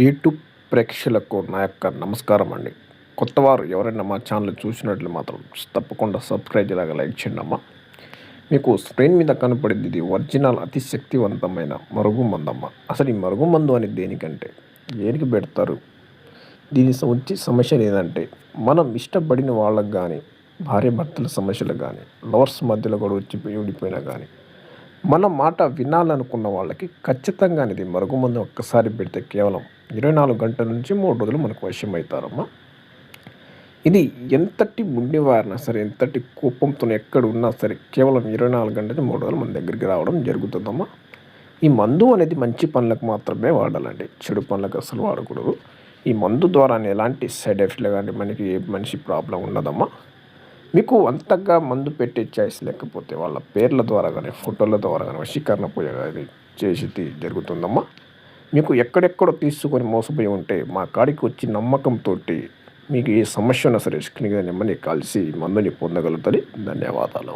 YouTube ప్రేక్షకులకు నా యొక్క నమస్కారం అండి. కొత్తవారు ఎవరైనా మా ఛానల్ చూసినట్లు మాత్రం తప్పకుండా సబ్స్క్రైబ్ ఇలాగ లైక్ చేయండి అమ్మ. మీకు స్క్రీన్ మీద కనపడింది ఇది ఒరిజినల్ అతి శక్తివంతమైన మరుగుమందమ్మ. అసలు ఈ మరుగుమందు అనేది దేనికంటే దేనికి పెడతారు? దీని వచ్చే సమస్యలు ఏదంటే మనం ఇష్టపడిన వాళ్ళకి కానీ భార్యాభర్తల సమస్యలు కానీ లవర్స్ మధ్యలో కూడా వచ్చి ఉండిపోయినా కానీ మన మాట వినాలనుకున్న వాళ్ళకి ఖచ్చితంగా ఇది మరుగుమందు ఒక్కసారి పెడితే కేవలం 24 గంటల నుంచి 3 రోజులు మనకు వశం అవుతారమ్మా. ఇది ఎంతటి ముండివారినా సరే, ఎంతటి కోపంతో ఎక్కడ ఉన్నా సరే కేవలం 24 గంటల 3 రోజులు మన దగ్గరికి రావడం జరుగుతుందమ్మా. ఈ మందు అనేది మంచి పనులకు మాత్రమే వాడాలండి, చెడు పనులకు అసలు వాడకూడదు. ఈ మందు ద్వారా ఎలాంటి సైడ్ ఎఫెక్ట్లు కానీ మనకి ఏ మనిషి ప్రాబ్లం ఉండదమ్మా. మీకు అంతగా మందు పెట్టే చాయిస్ లేకపోతే వాళ్ళ పేర్ల ద్వారా కానీ ఫోటోల ద్వారా కానీ వశీకరణ పూజ కానీ చేసి జరుగుతుందమ్మా. మీకు ఎక్కడెక్కడో తీసుకొని మోసపోయి ఉంటే మా కాడికి వచ్చి నమ్మకంతో మీకు ఏ సమస్య ఉన్నా సరే స్క్రీన్ నెమ్మని కలిసి మందుని పొందగలుగుతుంది. ధన్యవాదాలు.